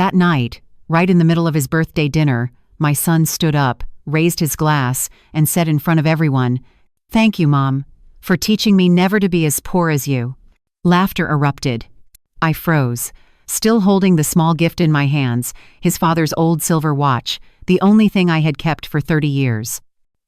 That night, right in the middle of his birthday dinner, my son stood up, raised his glass, and said in front of everyone, "Thank you, Mom, for teaching me never to be as poor as you." Laughter erupted. I froze, still holding the small gift in my hands, his father's old silver watch, the only thing I had kept for 30 years.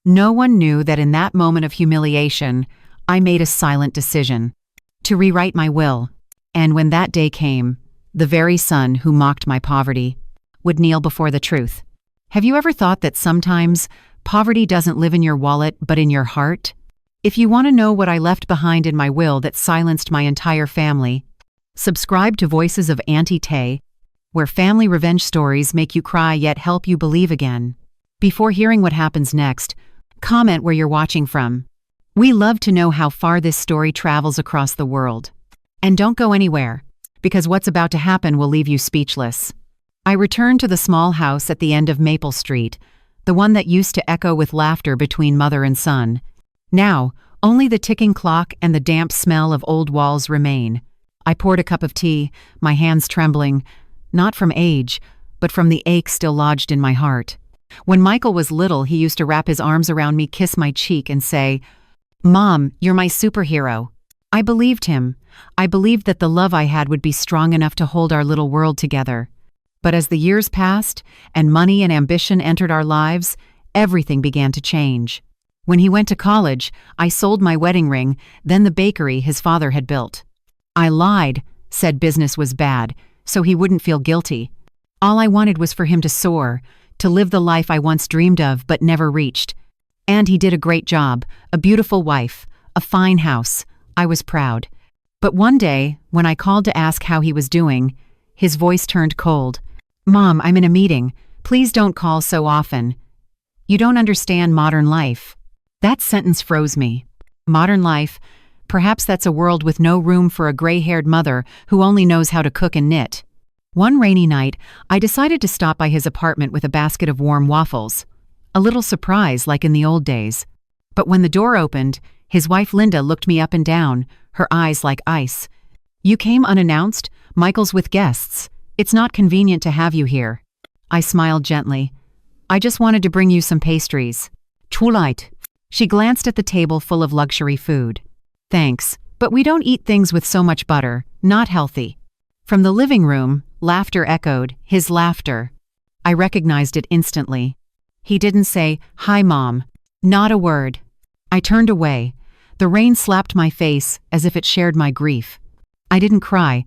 No one knew that in that moment of humiliation, I made a silent decision to rewrite my will. And when that day came, the very son who mocked my poverty would kneel before the truth. Have you ever thought that sometimes poverty doesn't live in your wallet but in your heart? If you want to know what I left behind in my will that silenced my entire family, subscribe to Voices of Auntie Tay, where family revenge stories make you cry yet help you believe again. Before hearing what happens next, comment where you're watching from. We love to know how far this story travels across the world. And don't go anywhere, because what's about to happen will leave you speechless. I returned to the small house at the end of Maple Street, the one that used to echo with laughter between mother and son. Now, only the ticking clock and the damp smell of old walls remain. I poured a cup of tea, my hands trembling, not from age, but from the ache still lodged in my heart. When Michael was little, he used to wrap his arms around me, kiss my cheek, and say, "Mom, you're my superhero." I believed him. I believed that the love I had would be strong enough to hold our little world together. But as the years passed, and money and ambition entered our lives, everything began to change. When he went to college, I sold my wedding ring, then the bakery his father had built. I lied, said business was bad, so he wouldn't feel guilty. All I wanted was for him to soar, to live the life I once dreamed of but never reached. And he did a great job, a beautiful wife, a fine house. I was proud. But one day, when I called to ask how he was doing, his voice turned cold. "Mom, I'm in a meeting. Please don't call so often. You don't understand modern life." That sentence froze me. Modern life, perhaps that's a world with no room for a gray-haired mother who only knows how to cook and knit. One rainy night, I decided to stop by his apartment with a basket of warm waffles. A little surprise, like in the old days. But when the door opened, his wife Linda looked me up and down, her eyes like ice. "You came unannounced? Michael's with guests. It's not convenient to have you here." I smiled gently. "I just wanted to bring you some pastries." "Too late." She glanced at the table full of luxury food. "Thanks, but we don't eat things with so much butter, not healthy." From the living room, laughter echoed, his laughter. I recognized it instantly. He didn't say, "Hi, Mom." Not a word. I turned away. The rain slapped my face as if it shared my grief. I didn't cry.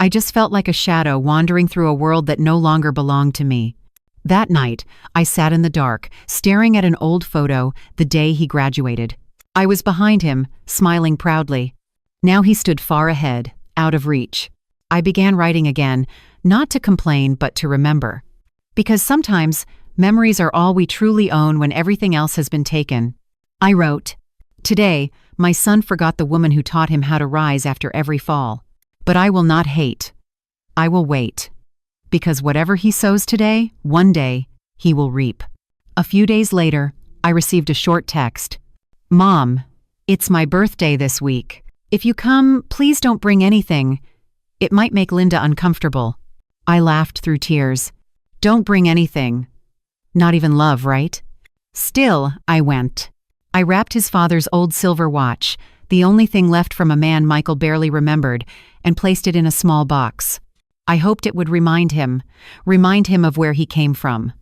I just felt like a shadow wandering through a world that no longer belonged to me. That night, I sat in the dark, staring at an old photo, the day he graduated. I was behind him, smiling proudly. Now he stood far ahead, out of reach. I began writing again, not to complain but to remember. Because sometimes, memories are all we truly own when everything else has been taken. I wrote, "Today, my son forgot the woman who taught him how to rise after every fall. But I will not hate. I will wait. Because whatever he sows today, one day, he will reap." A few days later, I received a short text. "Mom, it's my birthday this week. If you come, please don't bring anything. It might make Linda uncomfortable." I laughed through tears. Don't bring anything. Not even love, right? Still, I went. I wrapped his father's old silver watch, the only thing left from a man Michael barely remembered, and placed it in a small box. I hoped it would remind him of where he came from.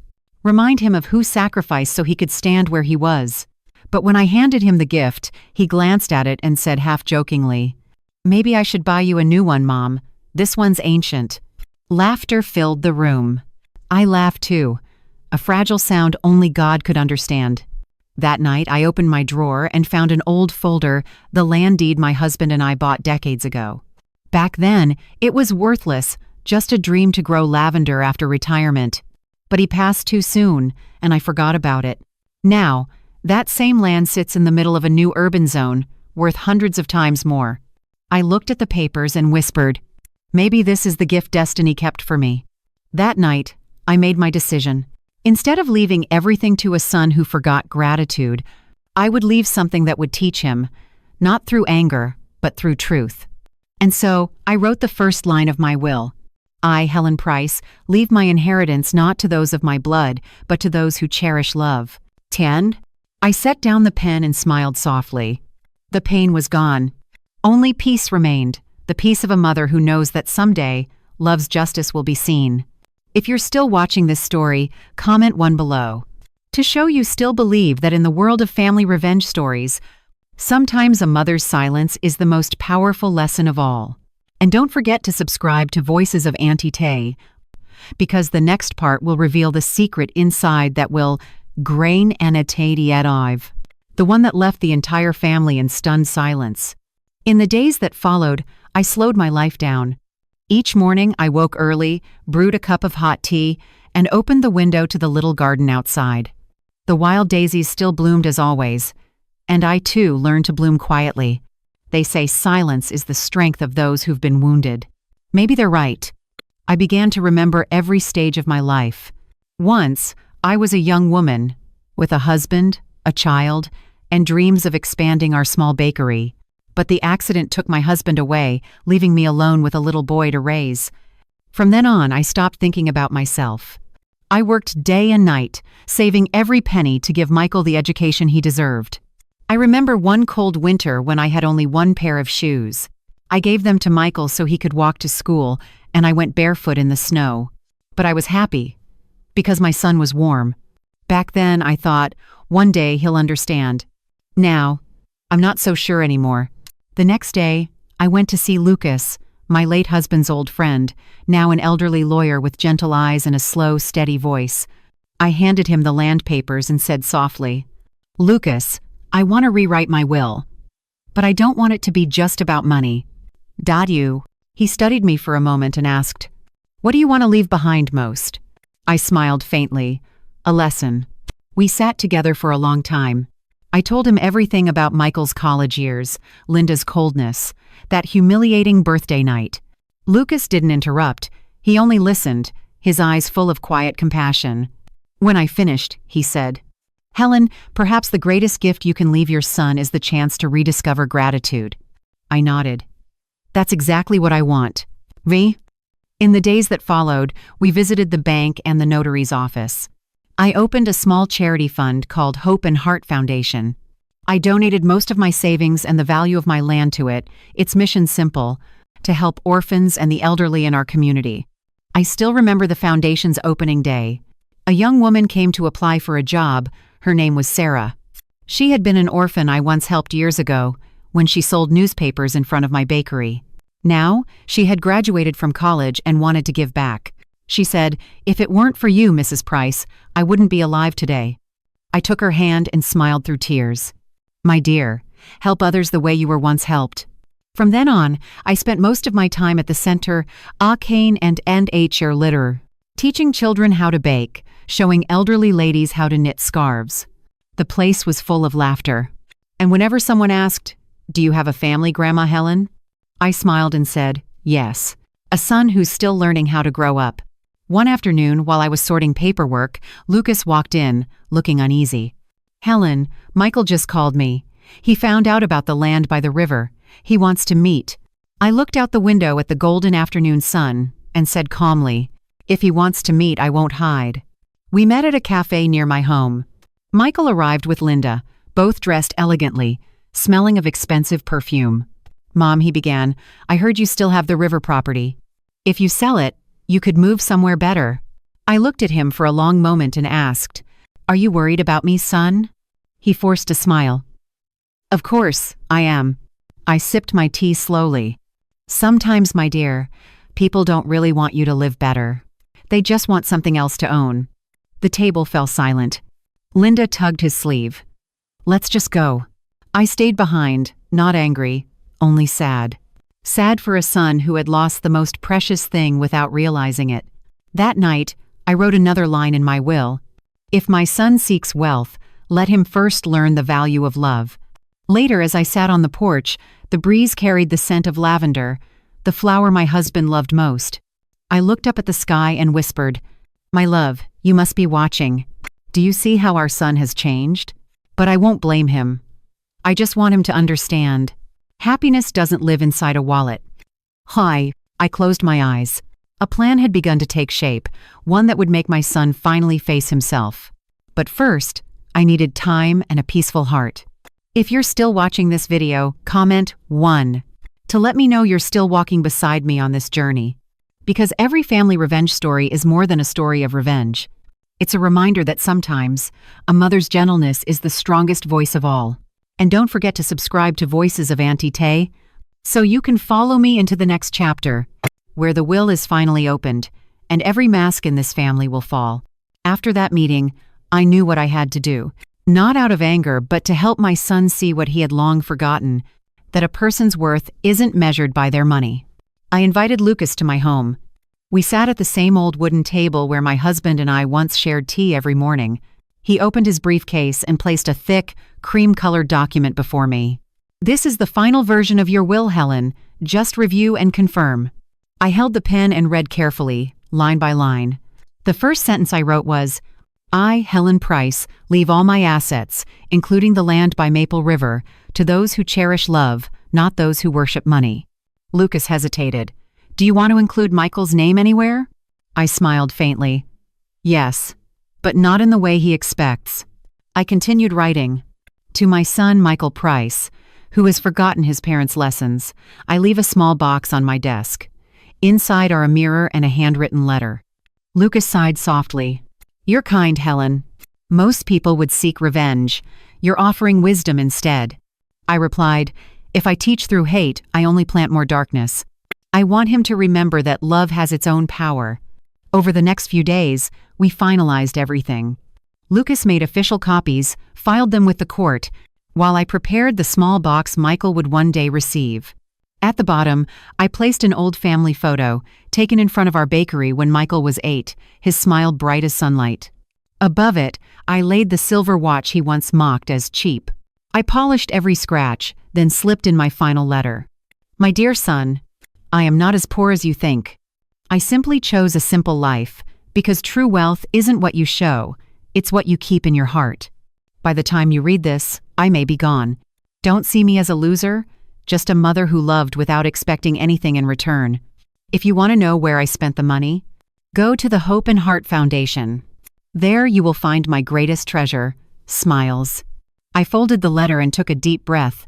Remind him of who sacrificed so he could stand where he was. But when I handed him the gift, he glanced at it and said half-jokingly, "Maybe I should buy you a new one, Mom. This one's ancient." Laughter filled the room. I laughed too, a fragile sound only God could understand. That night, I opened my drawer and found an old folder, the land deed my husband and I bought decades ago. Back then, it was worthless, just a dream to grow lavender after retirement. But he passed too soon, and I forgot about it. Now, that same land sits in the middle of a new urban zone, worth hundreds of times more. I looked at the papers and whispered, "Maybe this is the gift destiny kept for me." That night, I made my decision. Instead of leaving everything to a son who forgot gratitude, I would leave something that would teach him, not through anger, but through truth. And so, I wrote the first line of my will. I, Helen Price, leave my inheritance not to those of my blood, but to those who cherish love. 10. I set down the pen and smiled softly. The pain was gone. Only peace remained, the peace of a mother who knows that someday, love's justice will be seen. If you're still watching this story, comment 1 below. To show you still believe that in the world of family revenge stories, sometimes a mother's silence is the most powerful lesson of all. And don't forget to subscribe to Voices of Auntie Tay, because the next part will reveal the secret inside that will grain anatati at Ive, the one that left the entire family in stunned silence. In the days that followed, I slowed my life down. Each morning I woke early, brewed a cup of hot tea, and opened the window to the little garden outside. The wild daisies still bloomed as always, and I too learned to bloom quietly. They say silence is the strength of those who've been wounded. Maybe they're right. I began to remember every stage of my life. Once, I was a young woman, with a husband, a child, and dreams of expanding our small bakery. But the accident took my husband away, leaving me alone with a little boy to raise. From then on, I stopped thinking about myself. I worked day and night, saving every penny to give Michael the education he deserved. I remember one cold winter when I had only one pair of shoes. I gave them to Michael so he could walk to school, and I went barefoot in the snow. But I was happy, because my son was warm. Back then, I thought, one day he'll understand. Now, I'm not so sure anymore. The next day, I went to see Lucas, my late husband's old friend, now an elderly lawyer with gentle eyes and a slow, steady voice. I handed him the land papers and said softly, "Lucas, I want to rewrite my will. But I don't want it to be just about money. Dad, you." He studied me for a moment and asked, "What do you want to leave behind most?" I smiled faintly. "A lesson." We sat together for a long time. I told him everything about Michael's college years, Linda's coldness, that humiliating birthday night. Lucas didn't interrupt. He only listened, his eyes full of quiet compassion. When I finished, he said, "Helen, perhaps the greatest gift you can leave your son is the chance to rediscover gratitude." I nodded. "That's exactly what I want." In the days that followed, we visited the bank and the notary's office. I opened a small charity fund called Hope and Heart Foundation. I donated most of my savings and the value of my land to it, its mission simple, to help orphans and the elderly in our community. I still remember the foundation's opening day. A young woman came to apply for a job. Her name was Sarah. She had been an orphan I once helped years ago, when she sold newspapers in front of my bakery. Now, she had graduated from college and wanted to give back. She said, "If it weren't for you, Mrs. Price, I wouldn't be alive today." I took her hand and smiled through tears. "My dear, help others the way you were once helped." From then on, I spent most of my time at the center, Akane and H Litter, teaching children how to bake, showing elderly ladies how to knit scarves. The place was full of laughter. And whenever someone asked, "Do you have a family, Grandma Helen?" I smiled and said, "Yes, a son who's still learning how to grow up." One afternoon, while I was sorting paperwork, Lucas walked in, looking uneasy. "Helen, Michael just called me. He found out about the land by the river. He wants to meet." I looked out the window at the golden afternoon sun and said calmly, "If he wants to meet, I won't hide." We met at a cafe near my home. Michael arrived with Linda, both dressed elegantly, smelling of expensive perfume. "Mom," he began, "I heard you still have the river property. If you sell it, you could move somewhere better." I looked at him for a long moment and asked, "Are you worried about me, son?" He forced a smile. "Of course, I am." I sipped my tea slowly. "Sometimes, my dear, people don't really want you to live better. They just want something else to own." The table fell silent. Linda tugged his sleeve. "Let's just go." I stayed behind, not angry, only sad. Sad for a son who had lost the most precious thing without realizing it. That night, I wrote another line in my will. "If my son seeks wealth, let him first learn the value of love." Later, as I sat on the porch, the breeze carried the scent of lavender, the flower my husband loved most. I looked up at the sky and whispered, "My love, you must be watching. Do you see how our son has changed? But I won't blame him. I just want him to understand. Happiness doesn't live inside a wallet." Hi, I closed my eyes. A plan had begun to take shape, one that would make my son finally face himself. But first, I needed time and a peaceful heart. If you're still watching this video, comment 1 to let me know you're still walking beside me on this journey. Because every family revenge story is more than a story of revenge. It's a reminder that sometimes, a mother's gentleness is the strongest voice of all. And don't forget to subscribe to Voices of Auntie Tay, so you can follow me into the next chapter, where the will is finally opened, and every mask in this family will fall. After that meeting, I knew what I had to do. Not out of anger, but to help my son see what he had long forgotten, that a person's worth isn't measured by their money. I invited Lucas to my home. We sat at the same old wooden table where my husband and I once shared tea every morning. He opened his briefcase and placed a thick, cream-colored document before me. "This is the final version of your will, Helen. Just review and confirm." I held the pen and read carefully, line by line. The first sentence I wrote was, "I, Helen Price, leave all my assets, including the land by Maple River, to those who cherish love, not those who worship money." Lucas hesitated. "Do you want to include Michael's name anywhere?" I smiled faintly. "Yes, but not in the way he expects." I continued writing. "To my son, Michael Price, who has forgotten his parents' lessons, I leave a small box on my desk. Inside are a mirror and a handwritten letter." Lucas sighed softly. "You're kind, Helen. Most people would seek revenge. You're offering wisdom instead." I replied, "If I teach through hate, I only plant more darkness. I want him to remember that love has its own power." Over the next few days, we finalized everything. Lucas made official copies, filed them with the court, while I prepared the small box Michael would one day receive. At the bottom, I placed an old family photo, taken in front of our bakery when Michael was 8, his smile bright as sunlight. Above it, I laid the silver watch he once mocked as cheap. I polished every scratch, then slipped in my final letter. "My dear son, I am not as poor as you think. I simply chose a simple life, because true wealth isn't what you show, it's what you keep in your heart. By the time you read this, I may be gone. Don't see me as a loser, just a mother who loved without expecting anything in return. If you want to know where I spent the money, go to the Hope and Heart Foundation. There you will find my greatest treasure, smiles." I folded the letter and took a deep breath.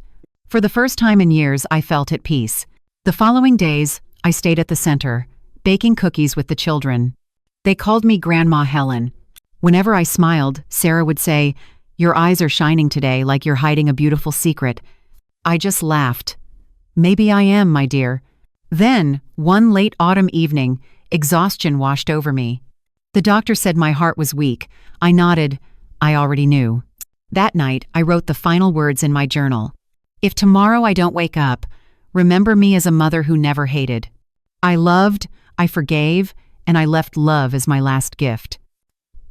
For the first time in years, I felt at peace. The following days, I stayed at the center, baking cookies with the children. They called me Grandma Helen. Whenever I smiled, Sarah would say, "Your eyes are shining today like you're hiding a beautiful secret." I just laughed. "Maybe I am, my dear." Then, one late autumn evening, exhaustion washed over me. The doctor said my heart was weak. I nodded. I already knew. That night, I wrote the final words in my journal. "If tomorrow I don't wake up, remember me as a mother who never hated. I loved, I forgave, and I left love as my last gift."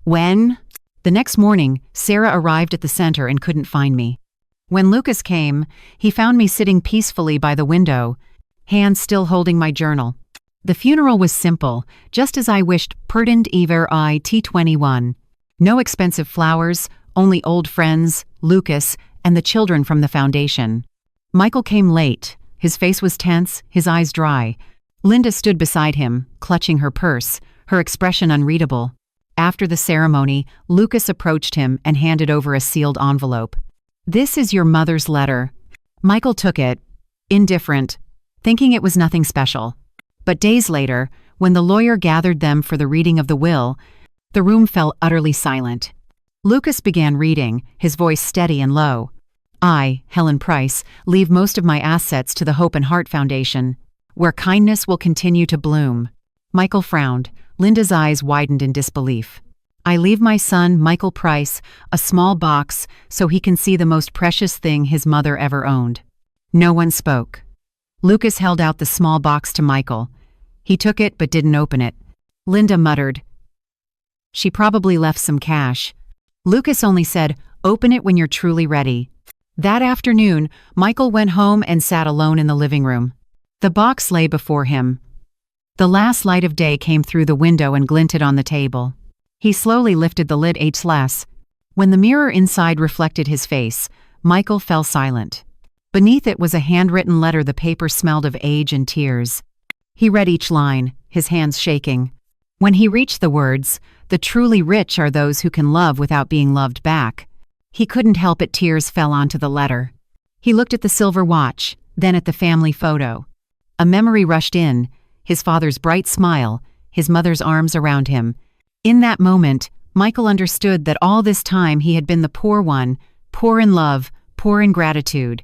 The next morning, Sarah arrived at the center and couldn't find me. When Lucas came, he found me sitting peacefully by the window, hands still holding my journal. The funeral was simple, just as I wished. Perdend Iver I T21. No expensive flowers, only old friends, Lucas, and the children from the foundation. Michael came late. His face was tense, his eyes dry. Linda stood beside him, clutching her purse, her expression unreadable. After the ceremony, Lucas approached him and handed over a sealed envelope. "This is your mother's letter." Michael took it, indifferent, thinking it was nothing special. But days later, when the lawyer gathered them for the reading of the will, the room fell utterly silent. Lucas began reading, his voice steady and low. "I, Helen Price, leave most of my assets to the Hope and Heart Foundation, where kindness will continue to bloom." Michael frowned. Linda's eyes widened in disbelief. "I leave my son, Michael Price, a small box so he can see the most precious thing his mother ever owned." No one spoke. Lucas held out the small box to Michael. He took it but didn't open it. Linda muttered, "She probably left some cash." Lucas only said, "Open it when you're truly ready." That afternoon, Michael went home and sat alone in the living room. The box lay before him. The last light of day came through the window and glinted on the table. He slowly lifted the lid less. When the mirror inside reflected his face, Michael fell silent. Beneath it was a handwritten letter. The paper smelled of age and tears. He read each line, his hands shaking. When he reached the words, "The truly rich are those who can love without being loved back," he couldn't help it. Tears fell onto the letter. He looked at the silver watch, then at the family photo. A memory rushed in, his father's bright smile, his mother's arms around him. In that moment, Michael understood that all this time he had been the poor one, poor in love, poor in gratitude.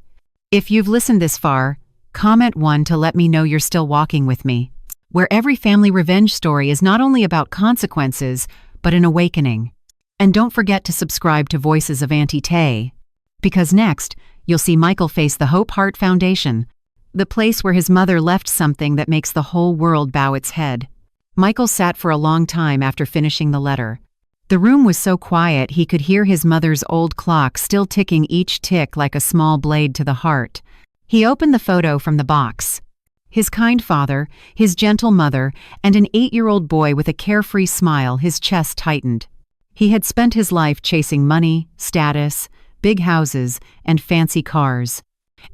If you've listened this far, comment 1 to let me know you're still walking with me, where every family revenge story is not only about consequences, but an awakening. And don't forget to subscribe to Voices of Auntie Tay, because next, you'll see Michael face the Hope Heart Foundation, the place where his mother left something that makes the whole world bow its head. Michael sat for a long time after finishing the letter. The room was so quiet he could hear his mother's old clock still ticking, each tick like a small blade to the heart. He opened the photo from the box. His kind father, his gentle mother, and an 8-year-old boy with a carefree smile. His chest tightened. He had spent his life chasing money, status, big houses, and fancy cars,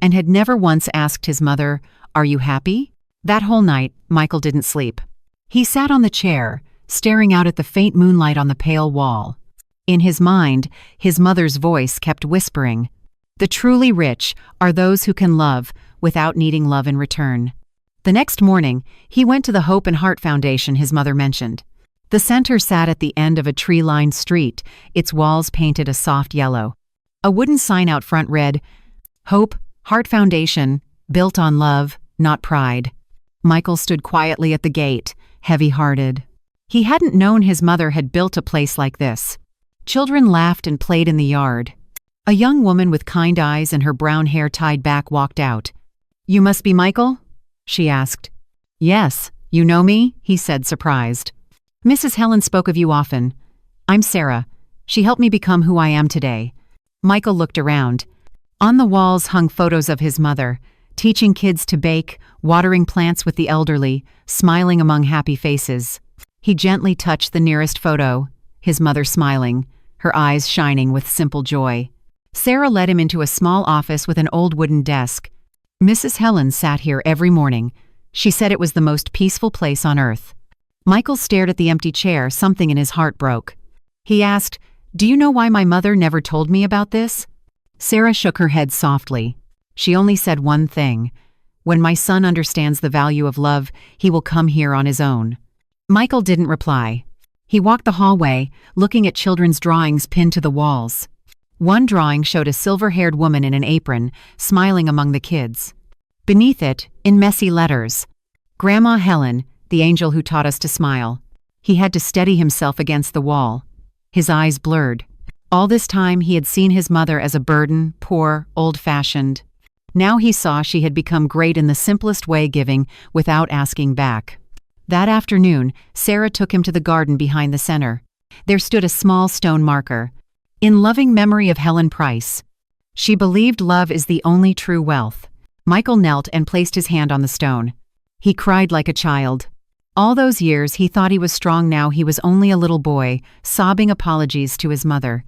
and had never once asked his mother, "Are you happy?" That whole night, Michael didn't sleep. He sat on the chair, staring out at the faint moonlight on the pale wall. In his mind, his mother's voice kept whispering, "The truly rich are those who can love without needing love in return." The next morning, he went to the Hope and Heart Foundation his mother mentioned. The center sat at the end of a tree-lined street, its walls painted a soft yellow. A wooden sign out front read, "Hope, Heart Foundation, built on love, not pride." Michael stood quietly at the gate, heavy-hearted. He hadn't known his mother had built a place like this. Children laughed and played in the yard. A young woman with kind eyes and her brown hair tied back walked out. "You must be Michael?" she asked. "Yes, you know me?" he said, surprised. "Mrs. Helen spoke of you often. I'm Sarah. She helped me become who I am today." Michael looked around. On the walls hung photos of his mother, teaching kids to bake, watering plants with the elderly, smiling among happy faces. He gently touched the nearest photo, his mother smiling, her eyes shining with simple joy. Sarah led him into a small office with an old wooden desk. Mrs. Helen sat here every morning. She said it was the most peaceful place on earth. Michael stared at the empty chair, something in his heart broke. He asked, "Do you know why my mother never told me about this?" Sarah shook her head softly. She only said one thing. "When my son understands the value of love, he will come here on his own." Michael didn't reply. He walked the hallway, looking at children's drawings pinned to the walls. One drawing showed a silver-haired woman in an apron, smiling among the kids. Beneath it, in messy letters, "Grandma Helen, the angel who taught us to smile." He had to steady himself against the wall. His eyes blurred. All this time he had seen his mother as a burden, poor, old-fashioned. Now he saw she had become great in the simplest way, giving without asking back. That afternoon, Sarah took him to the garden behind the center. There stood a small stone marker, "In loving memory of Helen Price." She believed love is the only true wealth. Michael knelt and placed his hand on the stone. He cried like a child. All those years he thought he was strong. Now he was only a little boy, sobbing apologies to his mother.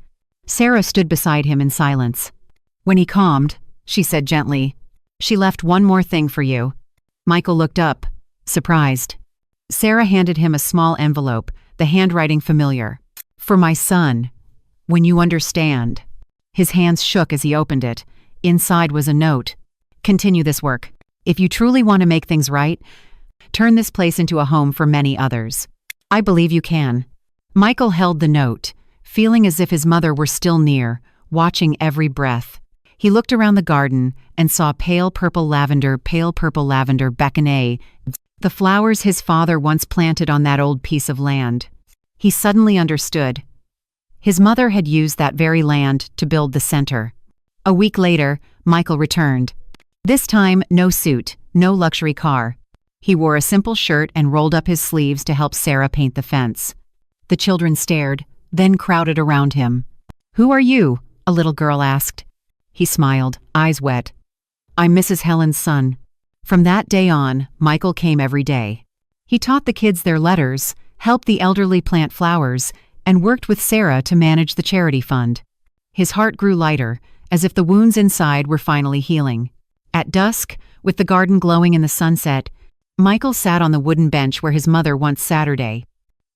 Sarah stood beside him in silence. When he calmed, she said gently, "She left one more thing for you." Michael looked up, surprised. Sarah handed him a small envelope, the handwriting familiar. "For my son. When you understand." His hands shook as he opened it. Inside was a note. "Continue this work. If you truly want to make things right, turn this place into a home for many others. I believe you can." Michael held the note, feeling as if his mother were still near, watching every breath. He looked around the garden and saw pale purple lavender beckonet, the flowers his father once planted on that old piece of land. He suddenly understood. His mother had used that very land to build the center. A week later, Michael returned. This time, no suit, no luxury car. He wore a simple shirt and rolled up his sleeves to help Sarah paint the fence. The children stared, then crowded around him. "Who are you?" a little girl asked. He smiled, eyes wet. "I'm Mrs. Helen's son." From that day on, Michael came every day. He taught the kids their letters, helped the elderly plant flowers, and worked with Sarah to manage the charity fund. His heart grew lighter, as if the wounds inside were finally healing. At dusk, with the garden glowing in the sunset, Michael sat on the wooden bench where his mother once sat her day.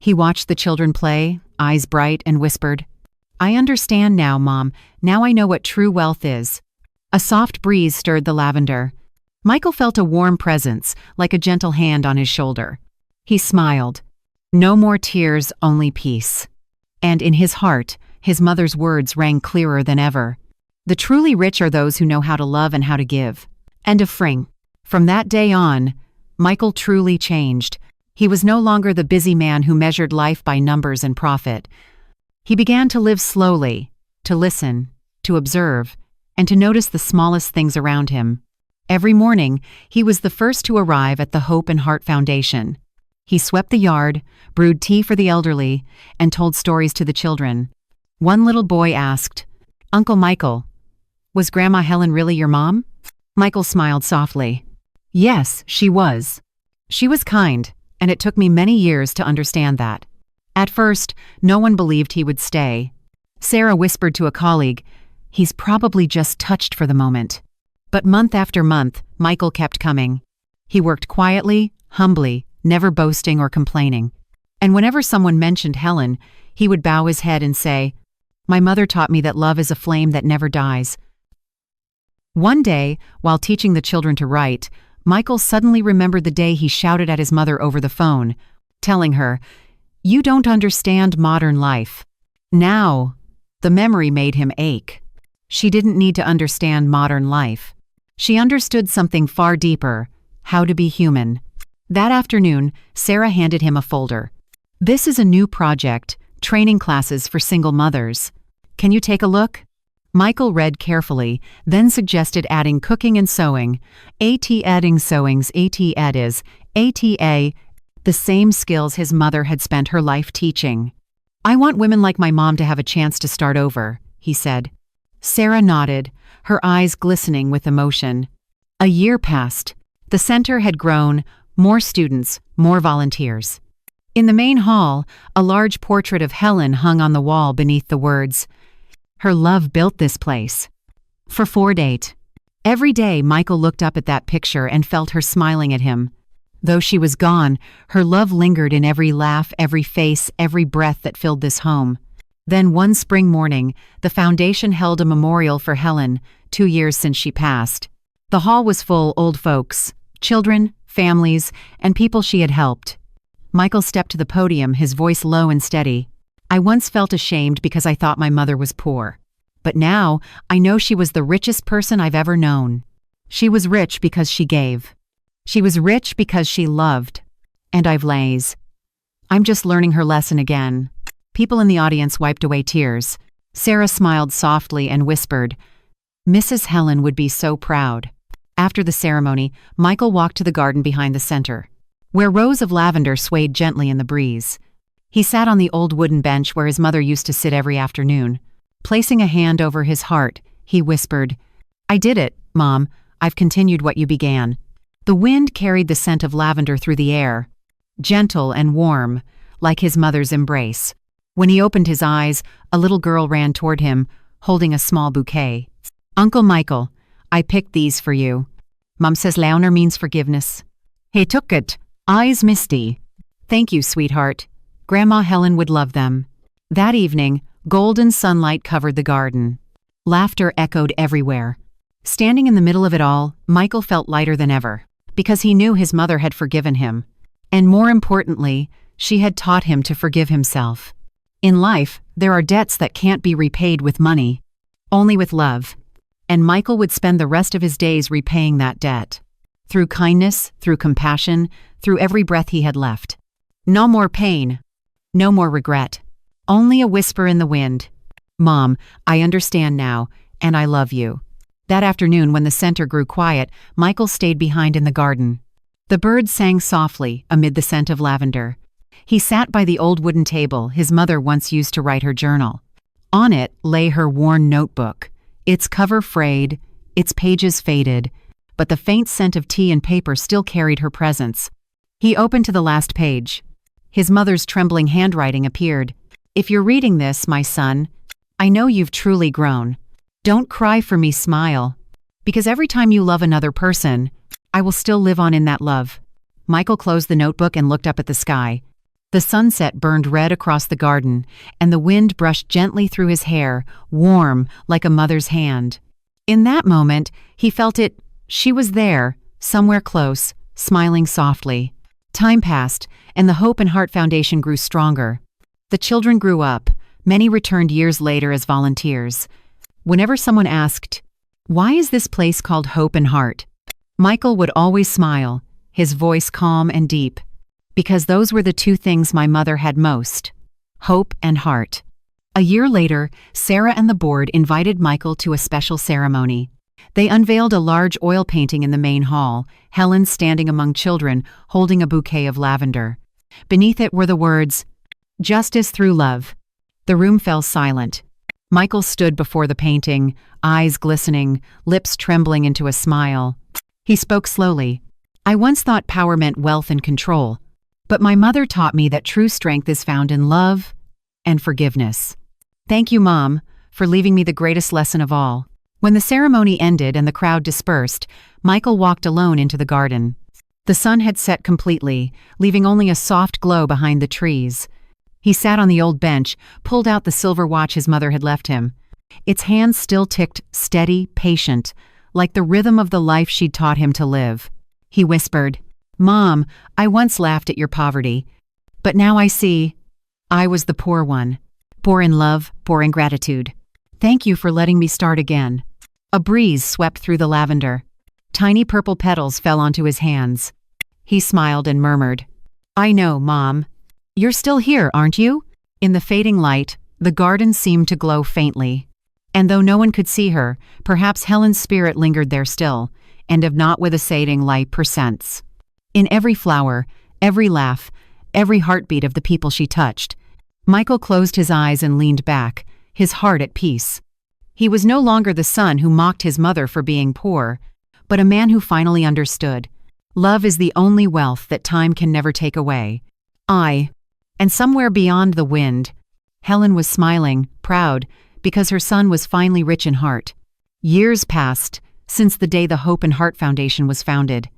He watched the children play, eyes bright, and whispered, "I understand now, Mom. Now I know what true wealth is." A soft breeze stirred the lavender. Michael felt a warm presence, like a gentle hand on his shoulder. He smiled. No more tears, only peace. And in his heart, his mother's words rang clearer than ever. The truly rich are those who know how to love and how to give. End of fring. From that day on, Michael truly changed. He was no longer the busy man who measured life by numbers and profit. He began to live slowly, to listen, to observe, and to notice the smallest things around him. Every morning, he was the first to arrive at the Hope and Heart Foundation. He swept the yard, brewed tea for the elderly, and told stories to the children. One little boy asked, "Uncle Michael, was Grandma Helen really your mom?" Michael smiled softly. "Yes, she was. She was kind, and it took me many years to understand that." At first, no one believed he would stay. Sarah whispered to a colleague, "He's probably just touched for the moment." But month after month, Michael kept coming. He worked quietly, humbly, never boasting or complaining. And whenever someone mentioned Helen, he would bow his head and say, "My mother taught me that love is a flame that never dies." One day, while teaching the children to write, Michael suddenly remembered the day he shouted at his mother over the phone, telling her, "You don't understand modern life." Now, the memory made him ache. She didn't need to understand modern life. She understood something far deeper: how to be human. That afternoon, Sarah handed him a folder. "This is a new project, training classes for single mothers. Can you take a look?" Michael read carefully, then suggested adding cooking and sewing. Adding sewings, is, ATA, the same skills his mother had spent her life teaching. "I want women like my mom to have a chance to start over," he said. Sarah nodded, her eyes glistening with emotion. A year passed. The center had grown, more students, more volunteers. In the main hall, a large portrait of Helen hung on the wall beneath the words, "Her love built this place." For 4 days. Every day, Michael looked up at that picture and felt her smiling at him. Though she was gone, her love lingered in every laugh, every face, every breath that filled this home. Then one spring morning, the foundation held a memorial for Helen, 2 years since she passed. The hall was full old folks, children, families, and people she had helped. Michael stepped to the podium, his voice low and steady. "I once felt ashamed because I thought my mother was poor. But now, I know she was the richest person I've ever known. She was rich because she gave. She was rich because she loved. And I've lays. I'm just learning her lesson again." People in the audience wiped away tears. Sarah smiled softly and whispered, "Mrs. Helen would be so proud." After the ceremony, Michael walked to the garden behind the center, where rows of lavender swayed gently in the breeze. He sat on the old wooden bench where his mother used to sit every afternoon. Placing a hand over his heart, he whispered, "I did it, Mom. I've continued what you began." The wind carried the scent of lavender through the air, gentle and warm, like his mother's embrace. When he opened his eyes, a little girl ran toward him, holding a small bouquet. "Uncle Michael, I picked these for you." Mom says Launer means forgiveness. He took it, eyes misty. "Thank you, sweetheart. Grandma Helen would love them." That evening, golden sunlight covered the garden. Laughter echoed everywhere. Standing in the middle of it all, Michael felt lighter than ever, because he knew his mother had forgiven him. And more importantly, she had taught him to forgive himself. In life, there are debts that can't be repaid with money, only with love. And Michael would spend the rest of his days repaying that debt. Through kindness, through compassion, through every breath he had left. No more pain. No more regret. Only a whisper in the wind. "Mom, I understand now, and I love you." That afternoon, when the center grew quiet, Michael stayed behind in the garden. The birds sang softly amid the scent of lavender. He sat by the old wooden table his mother once used to write her journal. On it lay her worn notebook, its cover frayed, its pages faded, but the faint scent of tea and paper still carried her presence. He opened to the last page. His mother's trembling handwriting appeared. "If you're reading this, my son, I know you've truly grown. Don't cry for me, smile. Because every time you love another person, I will still live on in that love. Michael closed the notebook and looked up at the sky. The sunset burned red across the garden, and the wind brushed gently through his hair, warm like a mother's hand. In that moment, he felt it. She was there, somewhere close, smiling softly. Time passed, and the Hope and Heart Foundation grew stronger. The children grew up. Many returned years later as volunteers. Whenever someone asked, "Why is this place called Hope and Heart?" Michael would always smile, his voice calm and deep. Because those were the two things my mother had most: hope and heart. A year later, Sarah and the board invited Michael to a special ceremony. They unveiled a large oil painting in the main hall, Helen standing among children, holding a bouquet of lavender. Beneath it were the words, "Justice through love." The room fell silent. Michael stood before the painting, eyes glistening, lips trembling into a smile. He spoke slowly. "I once thought power meant wealth and control. But my mother taught me that true strength is found in love and forgiveness. Thank you, Mom, for leaving me the greatest lesson of all." When the ceremony ended and the crowd dispersed, Michael walked alone into the garden. The sun had set completely, leaving only a soft glow behind the trees. He sat on the old bench, pulled out the silver watch his mother had left him. Its hands still ticked, steady, patient, like the rhythm of the life she'd taught him to live. He whispered, "Mom, I once laughed at your poverty, but now I see I was the poor one. Poor in love, poor in gratitude. Thank you for letting me start again." A breeze swept through the lavender. Tiny purple petals fell onto his hands. He smiled and murmured, "I know, Mom. You're still here, aren't you?" In the fading light, the garden seemed to glow faintly. And though no one could see her, perhaps Helen's spirit lingered there still, and of not with a sading light percents. In every flower, every laugh, every heartbeat of the people she touched, Michael closed his eyes and leaned back, his heart at peace. He was no longer the son who mocked his mother for being poor, but a man who finally understood. Love is the only wealth that time can never take away. And somewhere beyond the wind, Helen was smiling, proud, because her son was finally rich in heart. Years passed since the day the Hope and Heart Foundation was founded.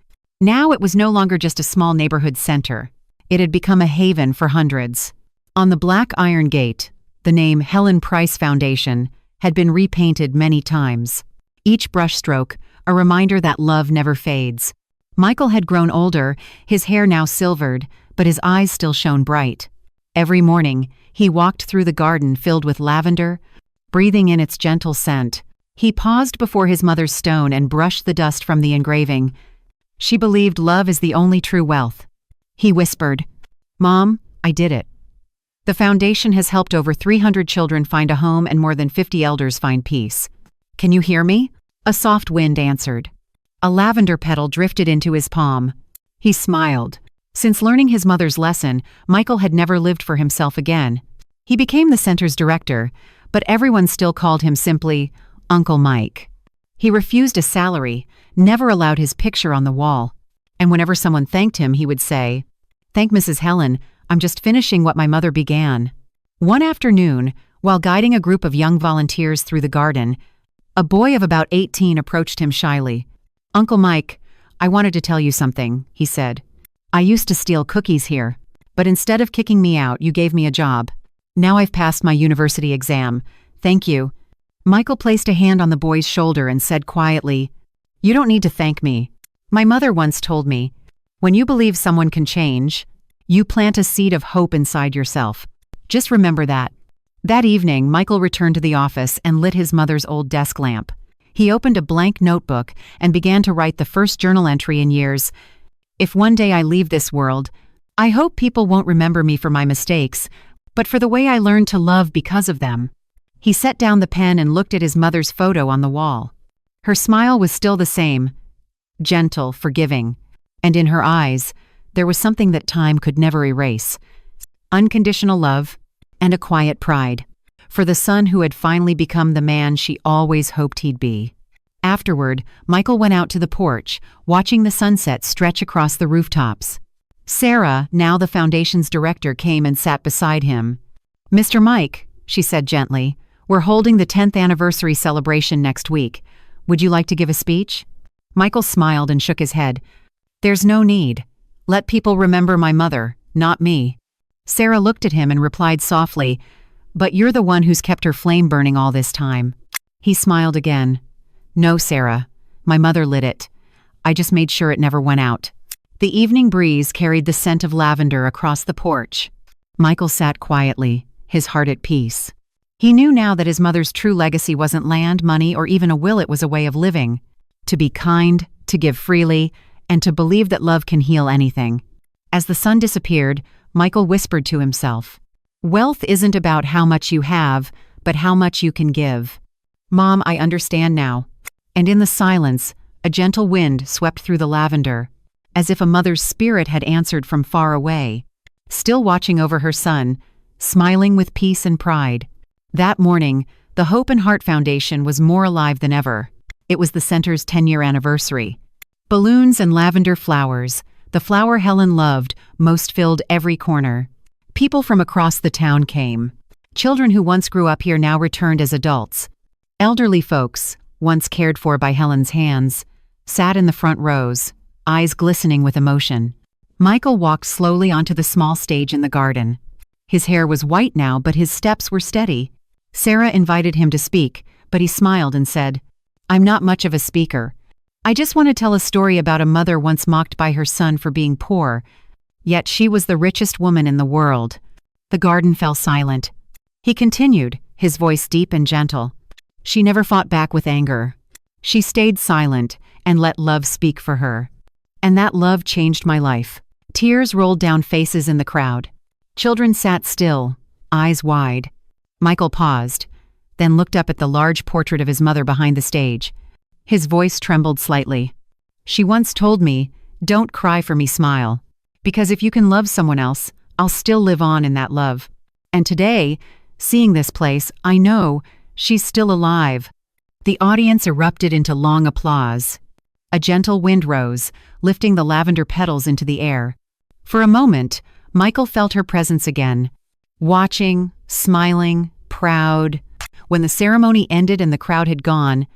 Now it was no longer just a small neighborhood center. It had become a haven for hundreds. On the black iron gate, the name Helen Price Foundation had been repainted many times. Each brushstroke, a reminder that love never fades. Michael had grown older, his hair now silvered, but his eyes still shone bright. Every morning, he walked through the garden filled with lavender, breathing in its gentle scent. He paused before his mother's stone and brushed the dust from the engraving. She believed love is the only true wealth. He whispered, "Mom, I did it." The foundation has helped over 300 children find a home and more than 50 elders find peace. "Can you hear me?" A soft wind answered. A lavender petal drifted into his palm. He smiled. Since learning his mother's lesson, Michael had never lived for himself again. He became the center's director, but everyone still called him simply Uncle Mike. He refused a salary, never allowed his picture on the wall, and whenever someone thanked him, he would say, "Thank Mrs. Helen, I'm just finishing what my mother began." One afternoon, while guiding a group of young volunteers through the garden, a boy of about 18 approached him shyly. "Uncle Mike, I wanted to tell you something," he said. "I used to steal cookies here, but instead of kicking me out, you gave me a job. Now I've passed my university exam. Thank you." Michael placed a hand on the boy's shoulder and said quietly, "You don't need to thank me. My mother once told me, when you believe someone can change, you plant a seed of hope inside yourself. Just remember that." That evening, Michael returned to the office and lit his mother's old desk lamp. He opened a blank notebook and began to write the first journal entry in years. "If one day I leave this world, I hope people won't remember me for my mistakes, but for the way I learned to love because of them." He set down the pen and looked at his mother's photo on the wall. Her smile was still the same, gentle, forgiving, and in her eyes, there was something that time could never erase. Unconditional love and a quiet pride for the son who had finally become the man she always hoped he'd be. Afterward, Michael went out to the porch, watching the sunset stretch across the rooftops. Sarah, now the foundation's director, came and sat beside him. "Mr. Mike," she said gently, "we're holding the 10th anniversary celebration next week. Would you like to give a speech?" Michael smiled and shook his head. "There's no need. Let people remember my mother, not me. Sarah looked at him and replied softly, But you're the one who's kept her flame burning all this time. He smiled again. No, Sarah. My mother lit it. I just made sure it never went out. The evening breeze carried the scent of lavender across the porch. Michael sat quietly, his heart at peace. He knew now that his mother's true legacy wasn't land, money, or even a will. It was a way of living. To be kind, to give freely, and to believe that love can heal anything. As the sun disappeared, Michael whispered to himself, Wealth isn't about how much you have, but how much you can give. Mom, I understand now. And in the silence, a gentle wind swept through the lavender, as if a mother's spirit had answered from far away, still watching over her son, smiling with peace and pride. That morning, the Hope and Heart Foundation was more alive than ever. It was the center's 10-year anniversary. Balloons and lavender flowers, the flower Helen loved, most filled every corner. People from across the town came. Children who once grew up here now returned as adults. Elderly folks, once cared for by Helen's hands, sat in the front rows, eyes glistening with emotion. Michael walked slowly onto the small stage in the garden. His hair was white now, but his steps were steady. Sarah invited him to speak, but he smiled and said, I'm not much of a speaker. I just want to tell a story about a mother once mocked by her son for being poor, yet she was the richest woman in the world. The garden fell silent. He continued, his voice deep and gentle. She never fought back with anger. She stayed silent and let love speak for her. And that love changed my life. Tears rolled down faces in the crowd. Children sat still, eyes wide. Michael paused, then looked up at the large portrait of his mother behind the stage. His voice trembled slightly. She once told me, Don't cry for me, smile. Because if you can love someone else, I'll still live on in that love. And today, seeing this place, I know she's still alive. The audience erupted into long applause. A gentle wind rose, lifting the lavender petals into the air. For a moment, Michael felt her presence again. Watching, smiling, proud. When the ceremony ended and the crowd had gone,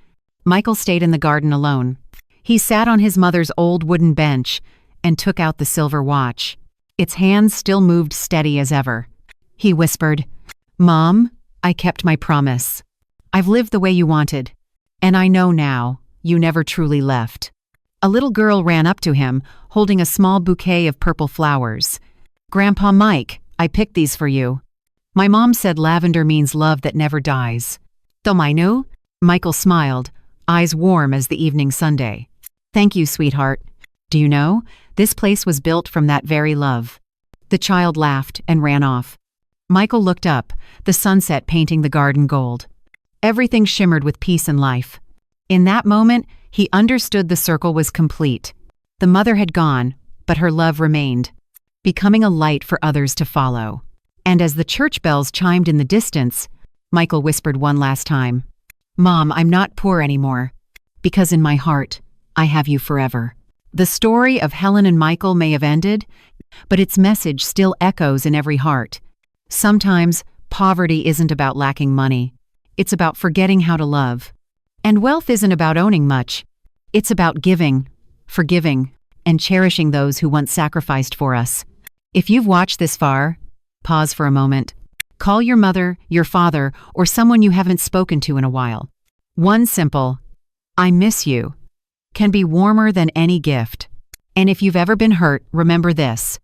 Michael stayed in the garden alone. He sat on his mother's old wooden bench and took out the silver watch. Its hands still moved steady as ever. He whispered, Mom, I kept my promise. I've lived the way you wanted. And I know now, you never truly left. A little girl ran up to him, holding a small bouquet of purple flowers. Grandpa Mike, I picked these for you. My mom said lavender means love that never dies. Though I knew? Michael smiled, eyes warm as the evening Sunday. Thank you, sweetheart. Do you know, this place was built from that very love. The child laughed and ran off. Michael looked up, the sunset painting the garden gold. Everything shimmered with peace and life. In that moment, he understood the circle was complete. The mother had gone, but her love remained, becoming a light for others to follow. And as the church bells chimed in the distance, Michael whispered one last time, Mom, I'm not poor anymore, because in my heart, I have you forever. The story of Helen and Michael may have ended, but its message still echoes in every heart. Sometimes, poverty isn't about lacking money. It's about forgetting how to love. And wealth isn't about owning much. It's about giving, forgiving, and cherishing those who once sacrificed for us. If you've watched this far, pause for a moment. Call your mother, your father, or someone you haven't spoken to in a while. One simple, I miss you, can be warmer than any gift. And if you've ever been hurt, remember this.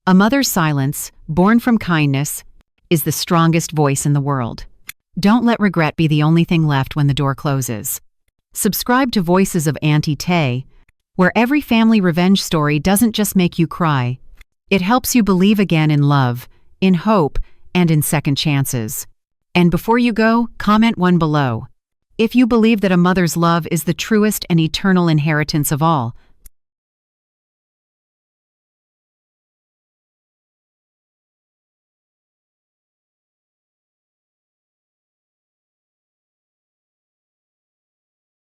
A mother's silence, born from kindness, is the strongest voice in the world. Don't let regret be the only thing left when the door closes. Subscribe to Voices of Auntie Tay, where every family revenge story doesn't just make you cry. It helps you believe again in love, in hope, and in second chances. And before you go, comment one below. If you believe that a mother's love is the truest and eternal inheritance of all,